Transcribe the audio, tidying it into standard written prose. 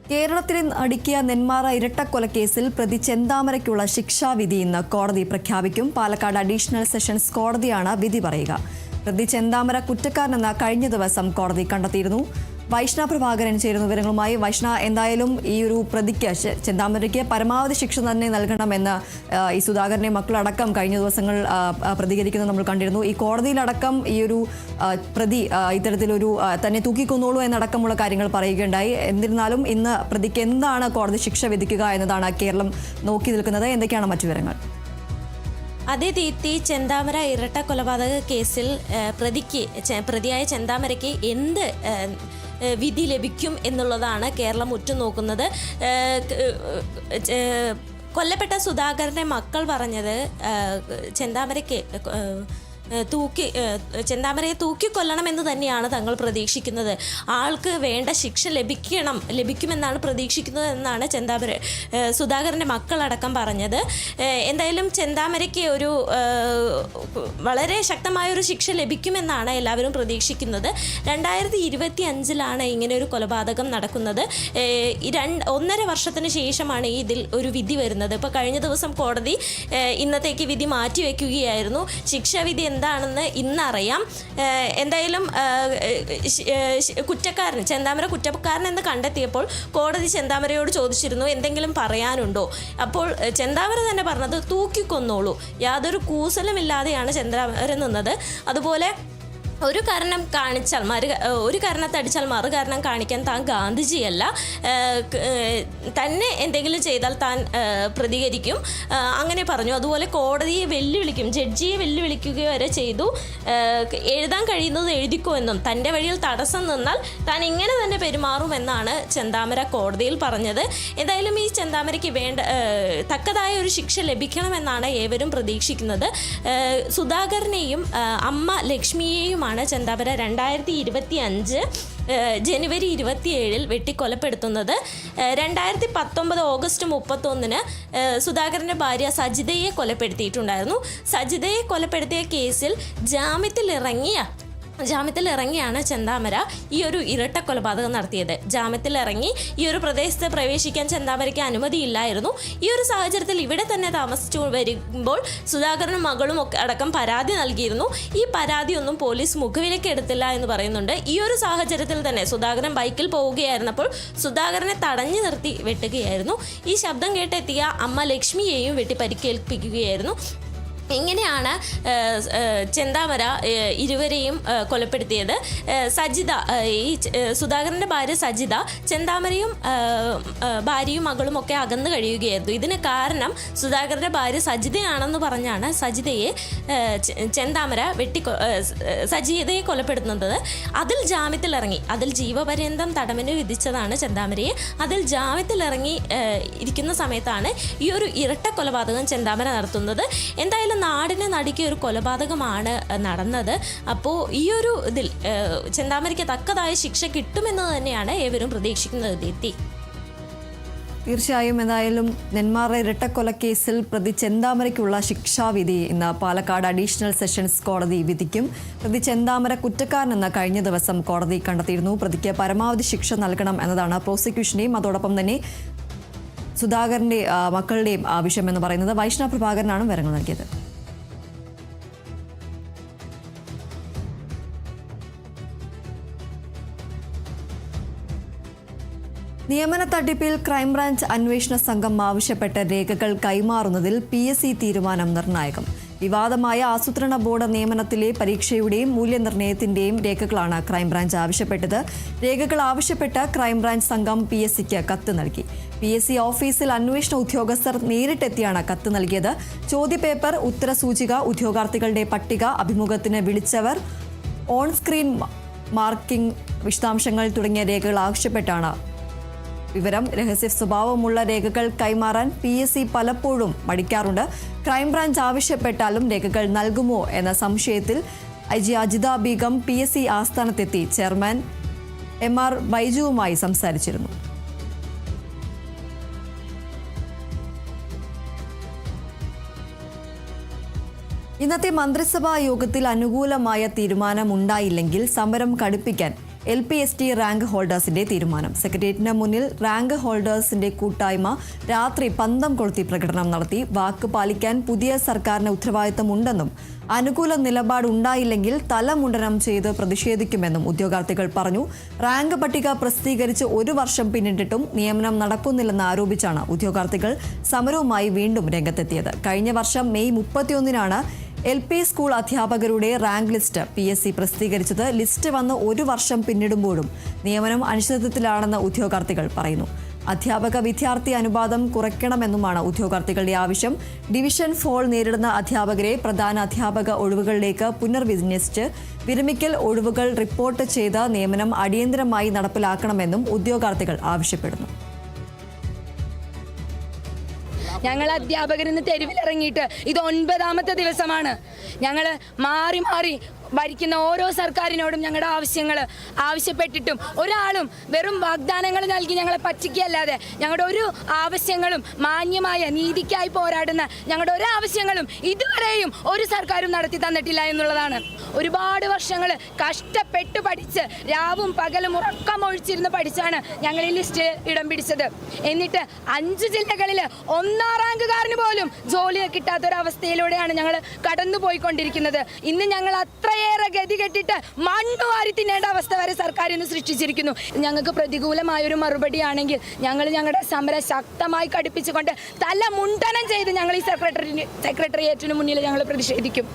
കേരളത്തിൽ അടുക്കിയ നെന്മാറ ഇരട്ടക്കൊലക്കേസിൽ പ്രതി ചെന്താമരയ്ക്കുള്ള ശിക്ഷാവിധി ഇന്ന് കോടതി പ്രഖ്യാപിക്കും. പാലക്കാട് അഡീഷണൽ സെഷൻസ് കോടതിയാണ് വിധി പറയുക. പ്രതി ചെന്താമര കുറ്റക്കാരനെന്ന് കഴിഞ്ഞ ദിവസം കോടതി കണ്ടെത്തിയിരുന്നു. വൈഷ്ണ പ്രഭാകരൻ ചേരുന്ന വിവരങ്ങളുമായി. വൈഷ്ണ, എന്തായാലും ഈ ഒരു പ്രതിക്ക് ചെന്താമരയ്ക്ക് പരമാവധി ശിക്ഷ തന്നെ നൽകണമെന്ന് ഈ സുധാകരനെ മക്കളടക്കം കഴിഞ്ഞ ദിവസങ്ങൾ പ്രതികരിക്കുന്നത് നമ്മൾ കണ്ടിരുന്നു. ഈ കോടതിയിലടക്കം ഈ ഒരു പ്രതി ഇത്തരത്തിലൊരു തന്നെ തൂക്കിക്കൊന്നോളൂ എന്നടക്കമുള്ള കാര്യങ്ങൾ പറയുകയുണ്ടായി. എന്നിരുന്നാലും ഇന്ന് പ്രതിക്ക് എന്താണ് കോടതി ശിക്ഷ വിധിക്കുക എന്നതാണ് കേരളം നോക്കി നിൽക്കുന്നത്. എന്തൊക്കെയാണ് മറ്റു വിവരങ്ങൾ? അതേ ദീപ്തി, ചെന്താമര ഇരട്ട കൊലപാതക കേസിൽ പ്രതിയായ ചെന്താമരയ്ക്ക് എന്ത് വിധി ലഭിക്കും എന്നുള്ളതാണ് കേരളം ഉറ്റുനോക്കുന്നത്. കൊല്ലപ്പെട്ട സുധാകരന്റെ മക്കൾ പറഞ്ഞത് ചെന്താമരയെ തൂക്കിക്കൊല്ലണമെന്ന് തന്നെയാണ് തങ്ങൾ പ്രതീക്ഷിക്കുന്നത്. ആൾക്ക് വേണ്ട ശിക്ഷ ലഭിക്കുമെന്നാണ് പ്രതീക്ഷിക്കുന്നത് എന്നാണ് സുധാകരൻ്റെ മക്കളടക്കം പറഞ്ഞത്. എന്തായാലും ചെന്താമരയ്ക്ക് ഒരു വളരെ ശക്തമായൊരു ശിക്ഷ ലഭിക്കുമെന്നാണ് എല്ലാവരും പ്രതീക്ഷിക്കുന്നത്. 2025 ഇങ്ങനെ ഒരു കൊലപാതകം നടക്കുന്നത്. 1.5 വർഷത്തിന് ശേഷമാണ് ഇതിൽ ഒരു വിധി വരുന്നത്. ഇപ്പോൾ കഴിഞ്ഞ ദിവസം കോടതി ഇന്നത്തേക്ക് വിധി മാറ്റിവെക്കുകയായിരുന്നു. ശിക്ഷാവിധി എന്താണെന്ന് ഇന്നറിയാം. എന്തായാലും ചെന്താമര കുറ്റക്കാരൻ എന്ന് കണ്ടെത്തിയപ്പോൾ കോടതി ചെന്താമരയോട് ചോദിച്ചിരുന്നു എന്തെങ്കിലും പറയാനുണ്ടോ. അപ്പോൾ ചെന്താമര തന്നെ പറഞ്ഞത് തൂക്കിക്കൊന്നോളൂ, യാതൊരു കൂസലുമില്ലാതെയാണ് ചെന്താമര നിന്നത്. അതുപോലെ ഒരു കാരണത്തടിച്ചാൽ മറു കാരണം കാണിക്കാൻ താൻ ഗാന്ധിജിയല്ല, തന്നെ എന്തെങ്കിലും ചെയ്താൽ താൻ പ്രതികരിക്കും, അങ്ങനെ പറഞ്ഞു. അതുപോലെ കോടതിയെ വെല്ലുവിളിക്കും, ജഡ്ജിയെ വെല്ലുവിളിക്കുക വരെ ചെയ്തു. എഴുതാൻ കഴിയുന്നത് എഴുതിക്കോ എന്നും തൻ്റെ വഴിയിൽ തടസ്സം നിന്നാൽ താൻ ഇങ്ങനെ തന്നെ പെരുമാറുമെന്നാണ് ചെന്താമര കോടതിയിൽ പറഞ്ഞത്. എന്തായാലും ഈ ചെന്താമരയ്ക്ക് തക്കതായ ഒരു ശിക്ഷ ലഭിക്കണമെന്നാണ് ഏവരും പ്രതീക്ഷിക്കുന്നത്. സുധാകരനെയും അമ്മ ലക്ഷ്മിയെയും ചെന്താമര 2025 ജനുവരി 27 വെട്ടിക്കൊലപ്പെടുത്തുന്നത്. 2019 ഓഗസ്റ്റ് 31 സുധാകരൻ്റെ ഭാര്യ സജിതയെ കൊലപ്പെടുത്തിയിട്ടുണ്ടായിരുന്നു. സജിതയെ കൊലപ്പെടുത്തിയ കേസിൽ ജാമ്യത്തിലിറങ്ങിയാണ് ചെന്താമര ഈ ഒരു ഇരട്ട കൊലപാതകം നടത്തിയത്. ജാമ്യത്തിലിറങ്ങി ഈ ഒരു പ്രദേശത്ത് പ്രവേശിക്കാൻ ചെന്താമരയ്ക്ക് അനുമതിയില്ലായിരുന്നു. ഈ ഒരു സാഹചര്യത്തിൽ ഇവിടെ തന്നെ താമസിച്ചു വരുമ്പോൾ സുധാകരനും മകളും ഒക്കെ അടക്കം പരാതി നൽകിയിരുന്നു. ഈ പരാതിയൊന്നും പോലീസ് മുഖവിലേക്ക് എടുത്തില്ല എന്ന് പറയുന്നുണ്ട്. ഈ ഒരു സാഹചര്യത്തിൽ തന്നെ സുധാകരൻ ബൈക്കിൽ പോവുകയായിരുന്നപ്പോൾ സുധാകരനെ തടഞ്ഞു നിർത്തി വെട്ടുകയായിരുന്നു. ഈ ശബ്ദം കേട്ടെത്തിയ അമ്മ ലക്ഷ്മിയെയും വെട്ടി പരിക്കേൽപ്പിക്കുകയായിരുന്നു. ഇങ്ങനെയാണ് ചെന്താമര ഇരുവരെയും കൊലപ്പെടുത്തിയത്. സജിത, ഈ സുധാകരൻ്റെ ഭാര്യ സജിത, ചെന്താമരയും ഭാര്യയും മകളും ഒക്കെ അകന്നു കഴിയുകയായിരുന്നു. ഇതിന് കാരണം സുധാകരൻ്റെ ഭാര്യ സജിതയാണെന്ന് പറഞ്ഞാണ് സജിതയെ കൊലപ്പെടുത്തുന്നത്. അതിൽ ജാമ്യത്തിലിറങ്ങി, അതിൽ ജീവപര്യന്തം തടവിന് വിധിച്ചതാണ് ചെന്താമരയെ. അതിൽ ജാമ്യത്തിലിറങ്ങി ഇരിക്കുന്ന സമയത്താണ് ഈ ഒരു ഇരട്ട കൊലപാതകം ചെന്താമര നടത്തുന്നത്. എന്തായാലും നാടിനെ നടുക്കിയ ഒരു കൊലപാതകമാണ് നടന്നത്. അപ്പോൾ ഈ ഒരു ഇതിൽ ചെന്താമരയ്ക്ക് തക്കതായ ശിക്ഷ കിട്ടുമെന്ന് തന്നെയാണ് ഏവരും പ്രതീക്ഷിക്കുന്നത്. ദീപ്തി, തീർച്ചയായും എന്തായാലും നെന്മാറ ഇരട്ടക്കൊലക്കേസിൽ പ്രതി ചെന്താമരയ്ക്കുള്ള ശിക്ഷാവിധി ഇന്ന് പാലക്കാട് അഡീഷണൽ സെഷൻസ് കോടതി വിധിക്കും. പ്രതി ചെന്താമര കുറ്റക്കാരനെന്ന് കഴിഞ്ഞ ദിവസം കോടതി കണ്ടെത്തിയിരുന്നു. പ്രതിക്ക് പരമാവധി ശിക്ഷ നൽകണം എന്നതാണ് പ്രോസിക്യൂഷന്റെയും അതോടൊപ്പം തന്നെ സുധാകരന്റെ മക്കളുടെയും ആവശ്യമെന്ന് പറയുന്നത്. വൈഷ്ണ പ്രഭാകരനാണ് വിവരങ്ങൾ നൽകിയത്. നിയമന തട്ടിപ്പിൽ ക്രൈംബ്രാഞ്ച് അന്വേഷണ സംഘം ആവശ്യപ്പെട്ട രേഖകൾ കൈമാറുന്നതിൽ PSC തീരുമാനം നിർണായകം. വിവാദമായ ആസൂത്രണ ബോർഡ് നിയമനത്തിലെ പരീക്ഷയുടെയും മൂല്യനിർണ്ണയത്തിന്റെയും രേഖകളാണ് ക്രൈംബ്രാഞ്ച് ആവശ്യപ്പെട്ടത്. രേഖകൾ ആവശ്യപ്പെട്ട് ക്രൈംബ്രാഞ്ച് സംഘം PSCക്ക് കത്ത് നൽകി. PSC ഓഫീസിൽ അന്വേഷണ ഉദ്യോഗസ്ഥർ നേരിട്ടെത്തിയാണ് കത്ത് നൽകിയത്. ചോദ്യപേപ്പർ, ഉത്തരസൂചിക, ഉദ്യോഗാർത്ഥികളുടെ പട്ടിക, അഭിമുഖത്തിന് വിളിച്ചവർ, ഓൺ സ്ക്രീൻ മാർക്കിംഗ് വിശദാംശങ്ങൾ തുടങ്ങിയ രേഖകൾ ആവശ്യപ്പെട്ടാണ് വിവരം. രഹസ്യ സ്വഭാവമുള്ള രേഖകൾ കൈമാറാൻ PSC പലപ്പോഴും മടിക്കാറുണ്ട്. ക്രൈംബ്രാഞ്ച് ആവശ്യപ്പെട്ടാലും രേഖകൾ നൽകുമോ എന്ന സംശയത്തിൽ IG അജിത ബീഗം PSC ആസ്ഥാനത്തെത്തി ചെയർമാൻ MR ബൈജുവുമായി സംസാരിച്ചിരുന്നു. ഇന്നത്തെ മന്ത്രിസഭാ യോഗത്തിൽ അനുകൂലമായ തീരുമാനമുണ്ടായില്ലെങ്കിൽ സമരം കടുപ്പിക്കാൻ LPST റാങ്ക് ഹോൾഡേഴ്സിന്റെ തീരുമാനം. സെക്രട്ടേറിയറ്റിന് മുന്നിൽ റാങ്ക് ഹോൾഡേഴ്സിന്റെ കൂട്ടായ്മ രാത്രി പന്തം കൊളുത്തി പ്രകടനം നടത്തി. വാക്ക് പാലിക്കാൻ പുതിയ സർക്കാരിന് ഉത്തരവാദിത്തമുണ്ടെന്നും അനുകൂല നിലപാടുണ്ടായില്ലെങ്കിൽ തലമുണ്ടനം ചെയ്ത് പ്രതിഷേധിക്കുമെന്നും ഉദ്യോഗാർത്ഥികൾ പറഞ്ഞു. റാങ്ക് പട്ടിക പ്രസിദ്ധീകരിച്ച് 1 വർഷം പിന്നിട്ടിട്ടും നിയമനം നടക്കുന്നില്ലെന്ന് ആരോപിച്ചാണ് ഉദ്യോഗാർത്ഥികൾ സമരവുമായി വീണ്ടും രംഗത്തെത്തിയത്. കഴിഞ്ഞ വർഷം മെയ് 31-നാണ് LP സ്കൂൾ അധ്യാപകരുടെ റാങ്ക് ലിസ്റ്റ് PSC പ്രസിദ്ധീകരിച്ചത്. ലിസ്റ്റ് വന്ന് 1 വർഷം പിന്നിടുമ്പോഴും നിയമനം അനിശ്ചിതത്വത്തിലാണെന്ന് ഉദ്യോഗാർത്ഥികൾ പറയുന്നു. അധ്യാപക വിദ്യാർത്ഥി അനുപാതം കുറയ്ക്കണമെന്നുമാണ് ഉദ്യോഗാർത്ഥികളുടെ ആവശ്യം. ഡിവിഷൻ ഫോൾ നേരിടുന്ന അധ്യാപകരെ പ്രധാന അധ്യാപക ഒഴിവുകളിലേക്ക് പുനർവിന്യസിച്ച് വിരമിക്കൽ ഒഴിവുകൾ റിപ്പോർട്ട് ചെയ്ത നിയമനം അടിയന്തരമായി നടപ്പിലാക്കണമെന്നും ഉദ്യോഗാർത്ഥികൾ ആവശ്യപ്പെടുന്നു. ഞങ്ങൾ അധ്യാപകരിൽ നിന്ന് തെരുവിലിറങ്ങിയിട്ട് ഇത് 9ാമത്തെ ദിവസമാണ്. ഞങ്ങൾ മാറി മാറി ഭരിക്കുന്ന ഓരോ സർക്കാരിനോടും ഞങ്ങളുടെ ആവശ്യങ്ങൾ ആവശ്യപ്പെട്ടിട്ടും ഒരാളും വെറും വാഗ്ദാനങ്ങൾ നൽകി ഞങ്ങളെ പറ്റിക്കുകയല്ലാതെ ഞങ്ങളുടെ ഒരു ആവശ്യങ്ങളും മാന്യമായ നീതിക്കായി പോരാടുന്ന ഞങ്ങളുടെ ഒരു ആവശ്യങ്ങളും ഇതുവരെയും ഒരു സർക്കാരും നടത്തി തന്നിട്ടില്ല എന്നുള്ളതാണ്. ഒരുപാട് വർഷങ്ങൾ കഷ്ടപ്പെട്ട് പഠിച്ച് രാവും പകലും ഉറക്കമൊഴിച്ചിരുന്ന് പഠിച്ചാണ് ഞങ്ങൾ ഈ ലിസ്റ്റ് ഇടം പിടിച്ചത്. എന്നിട്ട് 5 ജില്ലകളിൽ 1ാം റാങ്കുകാരന് പോലും ജോലി കിട്ടാത്തൊരവസ്ഥയിലൂടെയാണ് ഞങ്ങൾ കടന്നു പോയിക്കൊണ്ടിരിക്കുന്നത്. ഇന്ന് ഞങ്ങൾ അത്രയേറെ ഗതി കെട്ടിട്ട് മണ്ണ് വാരി തിന്നേണ്ട അവസ്ഥ വരെ സർക്കാർ ഇന്ന് സൃഷ്ടിച്ചിരിക്കുന്നു. ഞങ്ങൾക്ക് പ്രതികൂലമായൊരു മറുപടിയാണെങ്കിൽ ഞങ്ങൾ ഞങ്ങളുടെ സമരം ശക്തമായി കടുപ്പിച്ചുകൊണ്ട് തല മുണ്ടനം ചെയ്ത് ഞങ്ങൾ ഈ സെക്രട്ടേറിയറ്റിന് മുന്നിൽ ഞങ്ങൾ പ്രതിഷേധിക്കും.